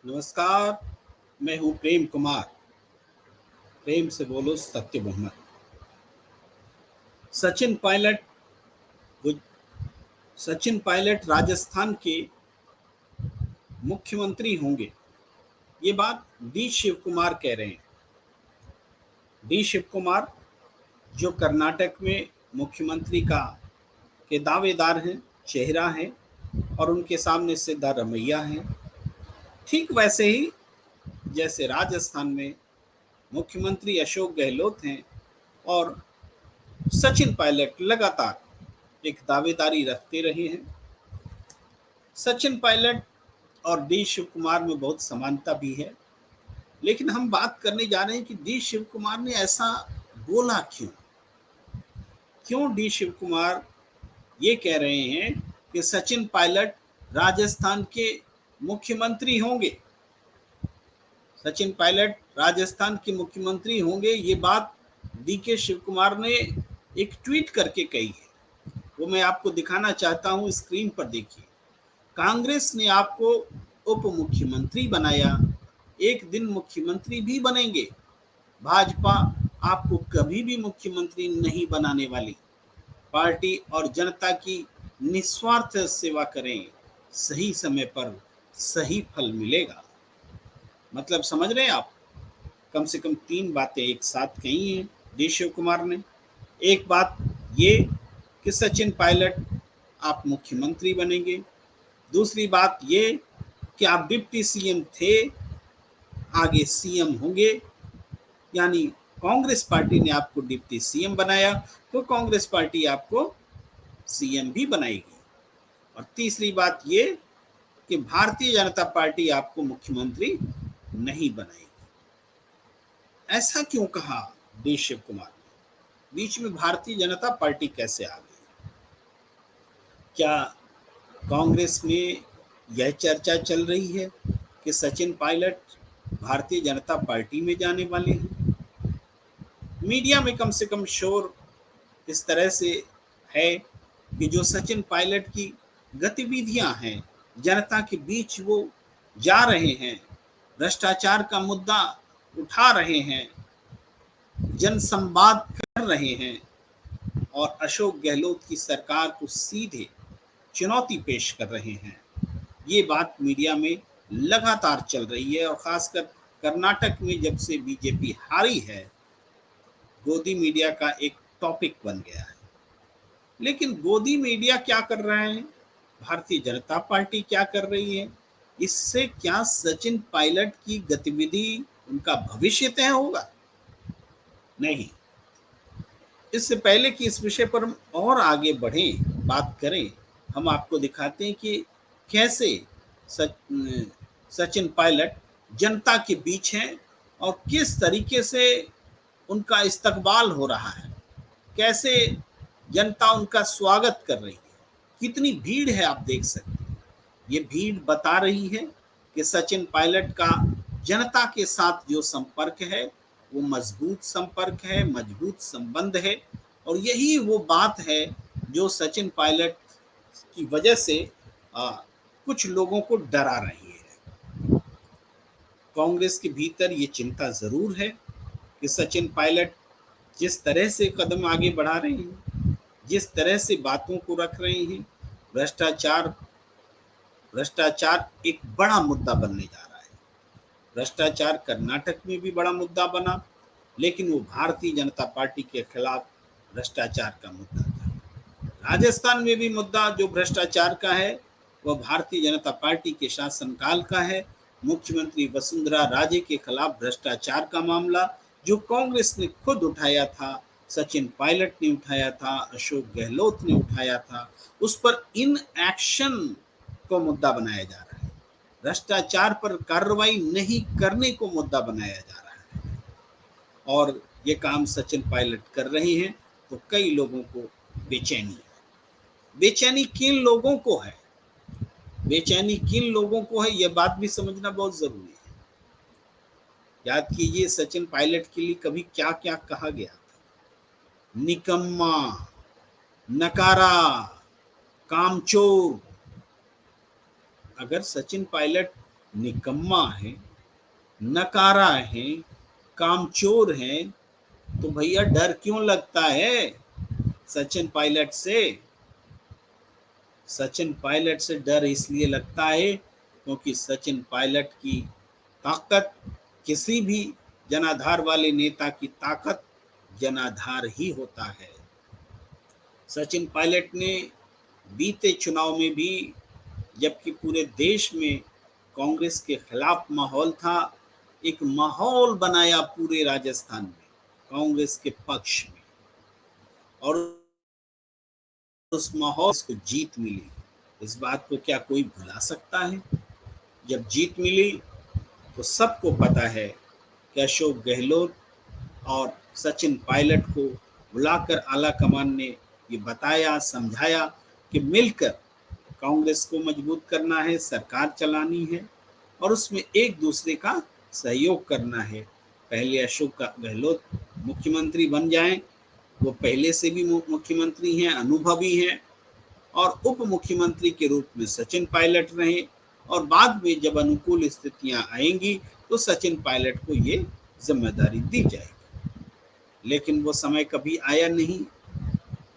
नमस्कार। मैं हूं प्रेम कुमार। प्रेम से बोलो सत्य मोहम्मद। सचिन पायलट गुज- सचिन पायलट राजस्थान के मुख्यमंत्री होंगे, ये बात डी शिव कुमार कह रहे हैं। डी शिव कुमार जो कर्नाटक में मुख्यमंत्री का के दावेदार हैं, चेहरा हैं और उनके सामने सिद्धारमैया हैं। ठीक वैसे ही जैसे राजस्थान में मुख्यमंत्री अशोक गहलोत हैं और सचिन पायलट लगातार एक दावेदारी रखते रहे हैं। सचिन पायलट और डी शिव कुमार में बहुत समानता भी है, लेकिन हम बात करने जा रहे हैं कि डी शिव कुमार ने ऐसा बोला क्यों। क्यों डी शिव कुमार ये कह रहे हैं कि सचिन पायलट राजस्थान के मुख्यमंत्री होंगे। सचिन पायलट राजस्थान के मुख्यमंत्री होंगे, ये बात डी के शिव कुमार ने एक ट्वीट करके कही है। वो मैं आपको दिखाना चाहता हूँ, स्क्रीन पर देखिए। कांग्रेस ने आपको उप मुख्यमंत्री बनाया, एक दिन मुख्यमंत्री भी बनेंगे। भाजपा आपको कभी भी मुख्यमंत्री नहीं बनाने वाली। पार्टी और जनता की निस्वार्थ सेवा करें, सही समय पर सही फल मिलेगा। मतलब समझ रहे हैं आप। कम से कम तीन बातें एक साथ कही हैं डी शिव कुमार ने। एक बात ये कि सचिन पायलट आप मुख्यमंत्री बनेंगे। दूसरी बात ये कि आप डिप्टी सीएम थे, आगे सीएम होंगे, यानी कांग्रेस पार्टी ने आपको डिप्टी सीएम बनाया तो कांग्रेस पार्टी आपको सीएम भी बनाएगी। और तीसरी बात ये कि भारतीय जनता पार्टी आपको मुख्यमंत्री नहीं बनाएगी। ऐसा क्यों कहा डी शिव कुमार ने? बीच में भारतीय जनता पार्टी कैसे आ गई? क्या कांग्रेस में यह चर्चा चल रही है कि सचिन पायलट भारतीय जनता पार्टी में जाने वाले हैं? मीडिया में कम से कम शोर इस तरह से है कि जो सचिन पायलट की गतिविधियां हैं, जनता के बीच वो जा रहे हैं, भ्रष्टाचार का मुद्दा उठा रहे हैं, जन संवाद कर रहे हैं और अशोक गहलोत की सरकार को सीधे चुनौती पेश कर रहे हैं। ये बात मीडिया में लगातार चल रही है और खासकर कर्नाटक में जब से बीजेपी हारी है, गोदी मीडिया का एक टॉपिक बन गया है। लेकिन गोदी मीडिया क्या कर रहा है, भारतीय जनता पार्टी क्या कर रही है, इससे क्या सचिन पायलट की गतिविधि, उनका भविष्य तय होगा? नहीं। इससे पहले कि इस विषय पर हम और आगे बढ़ें, बात करें, हम आपको दिखाते हैं कि कैसे सच, सचिन पायलट जनता के बीच हैं और किस तरीके से उनका इस्तकबाल हो रहा है, कैसे जनता उनका स्वागत कर रही है, कितनी भीड़ है आप देख सकते हैं। ये भीड़ बता रही है कि सचिन पायलट का जनता के साथ जो संपर्क है वो मजबूत संपर्क है, मजबूत संबंध है। और यही वो बात है जो सचिन पायलट की वजह से आ, कुछ लोगों को डरा रही है। कांग्रेस के भीतर ये चिंता जरूर है कि सचिन पायलट जिस तरह से कदम आगे बढ़ा रहे हैं, जिस तरह से बातों को रख रहे हैं, भ्रष्टाचार भ्रष्टाचार एक बड़ा मुद्दा बनने जा रहा है। भ्रष्टाचार कर्नाटक में भी बड़ा मुद्दा बना, लेकिन वो भारतीय जनता पार्टी के खिलाफ भ्रष्टाचार का मुद्दा था। राजस्थान में भी मुद्दा जो भ्रष्टाचार का है वह भारतीय जनता पार्टी के शासनकाल का है। मुख्यमंत्री वसुंधरा राजे के खिलाफ भ्रष्टाचार का मामला जो कांग्रेस ने खुद उठाया था, सचिन पायलट ने उठाया था, अशोक गहलोत ने उठाया था, उस पर इन एक्शन को मुद्दा बनाया जा रहा है। भ्रष्टाचार पर कार्रवाई नहीं करने को मुद्दा बनाया जा रहा है और ये काम सचिन पायलट कर रहे हैं। तो कई लोगों को बेचैनी है। बेचैनी किन लोगों को है, बेचैनी किन लोगों को है, यह बात भी समझना बहुत जरूरी है। याद कीजिए सचिन पायलट के लिए कभी क्या क्या कहा गया था। निकम्मा, नकारा, कामचोर। अगर सचिन पायलट निकम्मा है, नकारा है, कामचोर है, तो भैया डर क्यों लगता है सचिन पायलट से? सचिन पायलट से डर इसलिए लगता है क्योंकि सचिन पायलट की ताकत, किसी भी जनाधार वाले नेता की ताकत जनाधार ही होता है। सचिन पायलट ने बीते चुनाव में भी, जबकि पूरे देश में कांग्रेस के खिलाफ माहौल था, एक माहौल बनाया पूरे राजस्थान में कांग्रेस के पक्ष में, और उस माहौल को जीत मिली। इस बात को क्या कोई भुला सकता है? जब जीत मिली तो सबको पता है कि अशोक गहलोत और सचिन पायलट को बुलाकर आला कमान ने ये बताया, समझाया कि मिलकर कांग्रेस को मजबूत करना है, सरकार चलानी है और उसमें एक दूसरे का सहयोग करना है। पहले अशोक गहलोत मुख्यमंत्री बन जाएं, वो पहले से भी मुख्यमंत्री हैं, अनुभवी हैं, और उप मुख्यमंत्री के रूप में सचिन पायलट रहे, और बाद में जब अनुकूल स्थितियां आएंगी तो सचिन पायलट को ये जिम्मेदारी दी जाएगी। लेकिन वो समय कभी आया नहीं।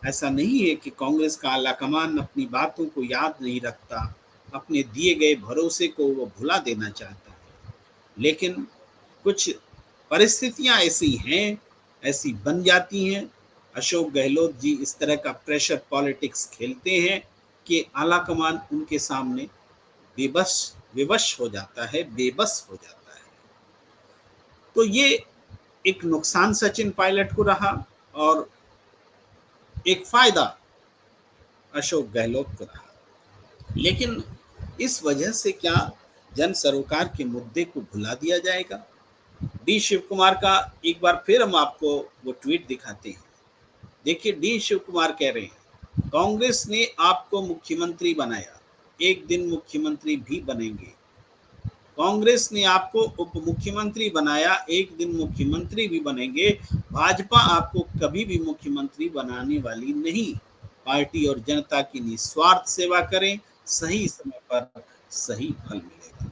ऐसा नहीं है कि कांग्रेस का आलाकमान अपनी बातों को याद नहीं रखता, अपने दिए गए भरोसे को वो भुला देना चाहता है, लेकिन कुछ परिस्थितियां ऐसी हैं, ऐसी बन जाती हैं। अशोक गहलोत जी इस तरह का प्रेशर पॉलिटिक्स खेलते हैं कि आलाकमान उनके सामने बेबस विवश हो जाता है, बेबस हो जाता है। तो ये एक नुकसान सचिन पायलट को रहा और एक फायदा अशोक गहलोत को रहा। लेकिन इस वजह से क्या जन सरोकार के मुद्दे को भुला दिया जाएगा? डी शिव कुमार का एक बार फिर हम आपको वो ट्वीट दिखाते हैं। देखिए, डी शिव कुमार कह रहे हैं, कांग्रेस ने आपको मुख्यमंत्री बनाया, एक दिन मुख्यमंत्री भी बनेंगे। कांग्रेस ने आपको उप मुख्यमंत्री बनाया, एक दिन मुख्यमंत्री भी बनेंगे। भाजपा आपको कभी भी मुख्यमंत्री बनाने वाली नहीं। पार्टी और जनता की निस्वार्थ सेवा करें, सही समय पर सही फल मिलेगा।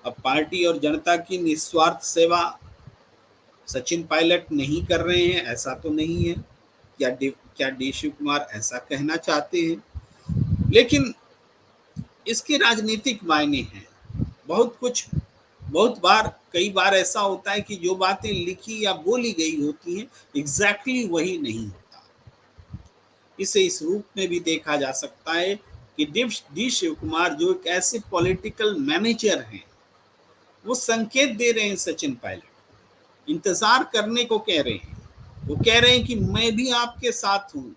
अब पार्टी और जनता की निस्वार्थ सेवा सचिन पायलट नहीं कर रहे हैं, ऐसा तो नहीं है। क्या डी शिव कुमार ऐसा कहना चाहते हैं? लेकिन इसके राजनीतिक मायने हैं। बहुत बार, कई बार ऐसा होता है कि जो बातें लिखी या बोली गई होती हैं, एग्जैक्टली वही नहीं होता। इसे इस रूप में भी देखा जा सकता है कि डी शिव कुमार जो एक ऐसे पॉलिटिकल मैनेजर हैं, वो संकेत दे रहे हैं सचिन पायलट, इंतजार करने को कह रहे हैं। वो कह रहे हैं कि मैं भी आपके साथ हूं,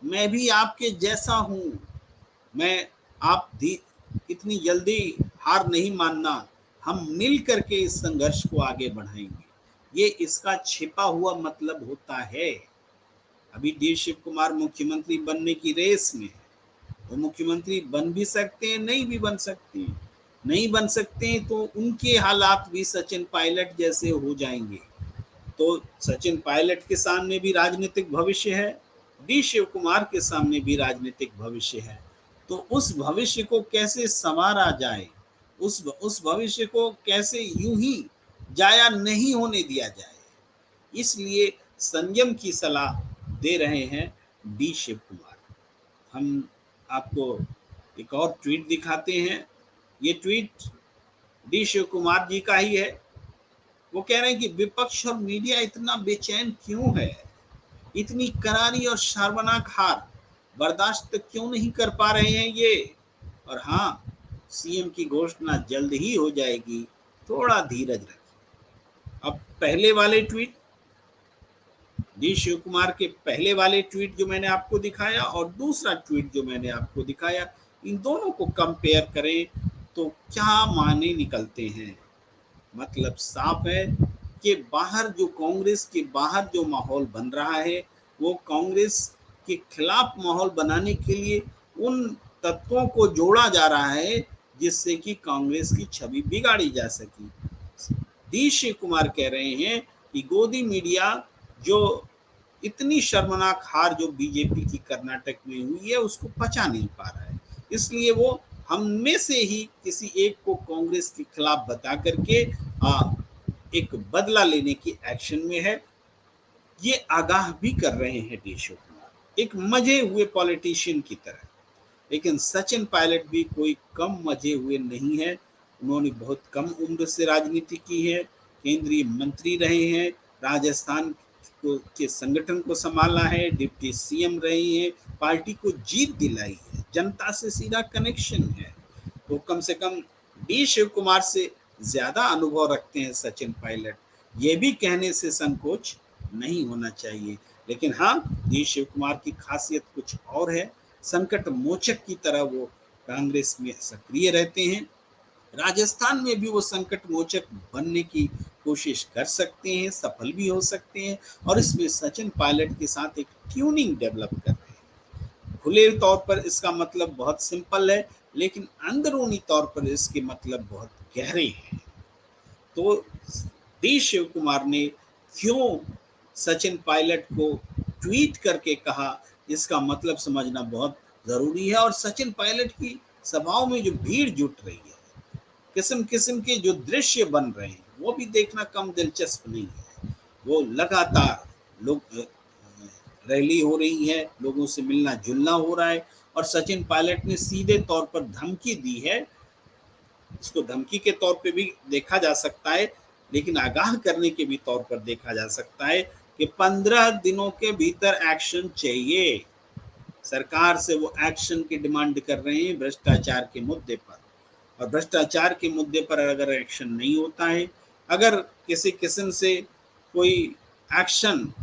मैं भी आपके जैसा हूं, मैं आप इतनी जल्दी हार नहीं मानना, हम मिल करके इस संघर्ष को आगे बढ़ाएंगे। ये इसका छिपा हुआ मतलब होता है। अभी डी शिव कुमार मुख्यमंत्री बनने की रेस में है। वो मुख्यमंत्री बन भी सकते हैं, नहीं भी बन सकते हैं। नहीं बन सकते हैं तो उनके हालात भी सचिन पायलट जैसे हो जाएंगे। तो सचिन पायलट के सामने भी राजनीतिक भविष्य है, डी शिव कुमार के सामने भी राजनीतिक भविष्य है। तो उस भविष्य को कैसे संवारा जाए, उस भविष्य को कैसे यूं ही जाया नहीं होने दिया जाए, इसलिए संयम की सलाह दे रहे हैं डी शिव कुमार। हम आपको एक और ट्वीट दिखाते हैं। ये ट्वीट डी शिव कुमार जी का ही है। वो कह रहे हैं कि विपक्ष और मीडिया इतना बेचैन क्यों है, इतनी करारी और शर्मनाक हार बर्दाश्त क्यों नहीं कर पा रहे हैं ये। और हाँ, सीएम की घोषणा जल्द ही हो जाएगी, थोड़ा धीरज रखिए। अब पहले वाले ट्वीट, डी शिव कुमार के पहले वाले ट्वीट जो मैंने आपको दिखाया और दूसरा ट्वीट जो मैंने आपको दिखाया, इन दोनों को कंपेयर करें तो क्या माने निकलते हैं। मतलब साफ है कि बाहर जो कांग्रेस के बाहर जो माहौल बन रहा है, वो कांग्रेस के खिलाफ माहौल बनाने के लिए उन तत्वों को जोड़ा जा रहा है जिससे कि कांग्रेस की छवि बिगाड़ी जा सके। डी शिव कुमार कह रहे हैं कि गोदी मीडिया जो इतनी शर्मनाक हार जो बीजेपी की कर्नाटक में हुई है, उसको पचा नहीं पा रहा है, इसलिए वो हम में से ही किसी एक को कांग्रेस के खिलाफ बता करके एक बदला लेने की एक्शन में है। ये आगाह भी कर रहे हैं डी शिव कुमार, एक मजे हुए पॉलिटिशियन की तरह। लेकिन सचिन पायलट भी कोई कम मजे हुए नहीं है। उन्होंने बहुत कम उम्र से राजनीति की है, केंद्रीय मंत्री रहे हैं, राजस्थान के संगठन को संभाला है, डिप्टी सीएम रहे हैं, पार्टी को जीत दिलाई है, जनता से सीधा कनेक्शन है। तो कम से कम डी शिव कुमार से ज्यादा अनुभव रखते हैं सचिन पायलट, ये भी कहने से संकोच नहीं होना चाहिए। लेकिन हाँ, डी शिव कुमार की खासियत कुछ और है। संकट मोचक की तरह वो कांग्रेस में सक्रिय रहते हैं। राजस्थान में भी वो संकट मोचक बनने की कोशिश कर सकते हैं, सफल भी हो सकते हैं। और इसमें सचिन पायलट के साथ एक ट्यूनिंग डेवलप कर रहे हैं। खुले तौर पर इसका मतलब बहुत सिंपल है, लेकिन अंदरूनी तौर पर इसके मतलब बहुत गहरे हैं। तो डी शिव कुमार ने क्यों सचिन पायलट को ट्वीट करके कहा, इसका मतलब समझना बहुत जरूरी है। और सचिन पायलट की सभाओं में जो भीड़ जुट रही है, किस्म किस्म के जो दृश्य बन रहे हैं, वो भी देखना कम दिलचस्प नहीं है। वो लगातार लोग रैली हो रही है, लोगों से मिलना जुलना हो रहा है। और सचिन पायलट ने सीधे तौर पर धमकी दी है, इसको धमकी के तौर पे भी देखा जा सकता है, लेकिन आगाह करने के भी तौर पर देखा जा सकता है कि 15 दिनों के भीतर एक्शन चाहिए। सरकार से वो एक्शन की डिमांड कर रहे हैं भ्रष्टाचार के मुद्दे पर। और भ्रष्टाचार के मुद्दे पर अगर एक्शन नहीं होता है, अगर किसी किस्म से कोई एक्शन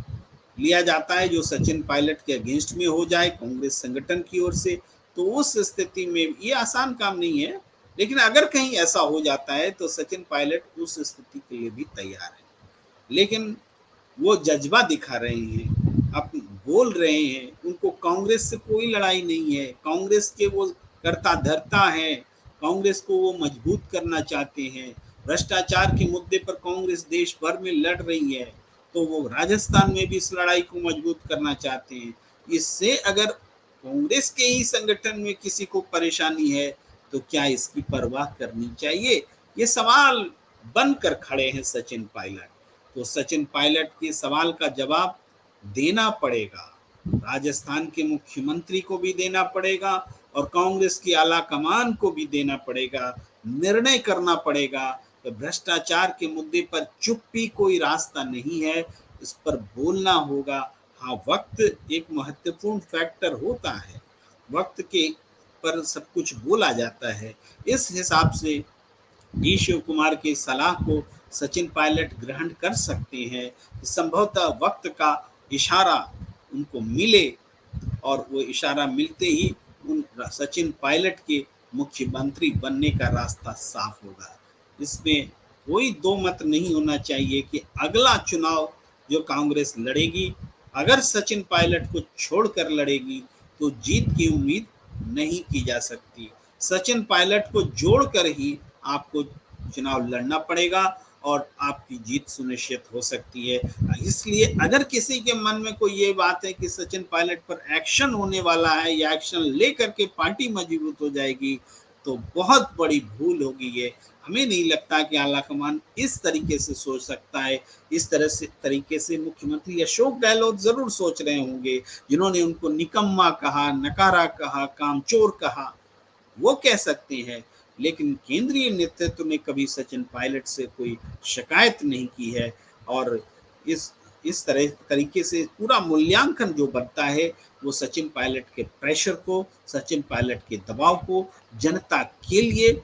लिया जाता है जो सचिन पायलट के अगेंस्ट में हो जाए कांग्रेस संगठन की ओर से, तो उस स्थिति में ये आसान काम नहीं है। लेकिन अगर कहीं ऐसा हो जाता है तो सचिन पायलट उस स्थिति के लिए भी तैयार है। लेकिन वो जज्बा दिखा रहे हैं, अब बोल रहे हैं, उनको कांग्रेस से कोई लड़ाई नहीं है, कांग्रेस के वो करता धरता है, कांग्रेस को वो मजबूत करना चाहते हैं। भ्रष्टाचार के मुद्दे पर कांग्रेस देश भर में लड़ रही है, तो वो राजस्थान में भी इस लड़ाई को मजबूत करना चाहते हैं। इससे अगर कांग्रेस के ही संगठन में किसी को परेशानी है, तो क्या इसकी परवाह करनी चाहिए? ये सवाल बनकर खड़े हैं सचिन पायलट। तो सचिन पायलट के सवाल का जवाब देना पड़ेगा, राजस्थान के मुख्यमंत्री को भी देना पड़ेगा और कांग्रेस की आला कमान को भी देना पड़ेगा। निर्णय करना पड़ेगा कि भ्रष्टाचार के मुद्दे पर चुप्पी कोई रास्ता नहीं है, इस पर बोलना होगा। हाँ, वक्त एक महत्वपूर्ण फैक्टर होता है, वक्त के पर सब कुछ बोला जाता है। इस हिसाब से डी शिव कुमार की सलाह को सचिन पायलट ग्रहण कर सकते हैं। संभवतः वक्त का इशारा उनको मिले और वो इशारा मिलते ही उन सचिन पायलट के मुख्यमंत्री बनने का रास्ता साफ होगा। इसमें कोई दो मत नहीं होना चाहिए कि अगला चुनाव जो कांग्रेस लड़ेगी, अगर सचिन पायलट को छोड़कर लड़ेगी तो जीत की उम्मीद नहीं की जा सकती। सचिन पायलट को जोड़कर ही आपको चुनाव लड़ना पड़ेगा और आपकी जीत सुनिश्चित हो सकती है। इसलिए अगर किसी के मन में कोई ये बात है कि सचिन पायलट पर एक्शन होने वाला है या एक्शन लेकर के पार्टी मजबूत हो जाएगी, तो बहुत बड़ी भूल होगी ये। हमें नहीं लगता कि आलाकमान इस तरीके से सोच सकता है। इस तरीके से मुख्यमंत्री अशोक गहलोत जरूर सोच रहे होंगे, जिन्होंने उनको निकम्मा कहा, नकारा कहा, कामचोर कहा, वो कह सकते हैं। लेकिन केंद्रीय नेतृत्व ने कभी सचिन पायलट से कोई शिकायत नहीं की है। और इस तरीके से पूरा मूल्यांकन जो बनता है वो सचिन पायलट के प्रेशर को, सचिन पायलट के दबाव को जनता के लिए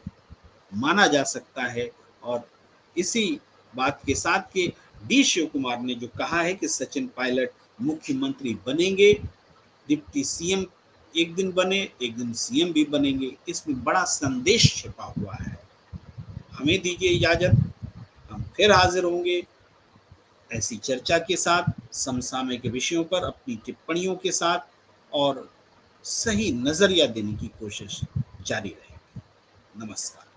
माना जा सकता है। और इसी बात के साथ के डी शिव कुमार ने जो कहा है कि सचिन पायलट मुख्यमंत्री बनेंगे, डिप्टी सीएम एक दिन बने, एक दिन सीएम भी बनेंगे, इसमें बड़ा संदेश छिपा हुआ है। हमें दीजिए इजाजत, हम फिर हाजिर होंगे ऐसी चर्चा के साथ, समसामयिक विषयों पर अपनी टिप्पणियों के साथ, और सही नजरिया देने की कोशिश जारी रहेगी। नमस्कार।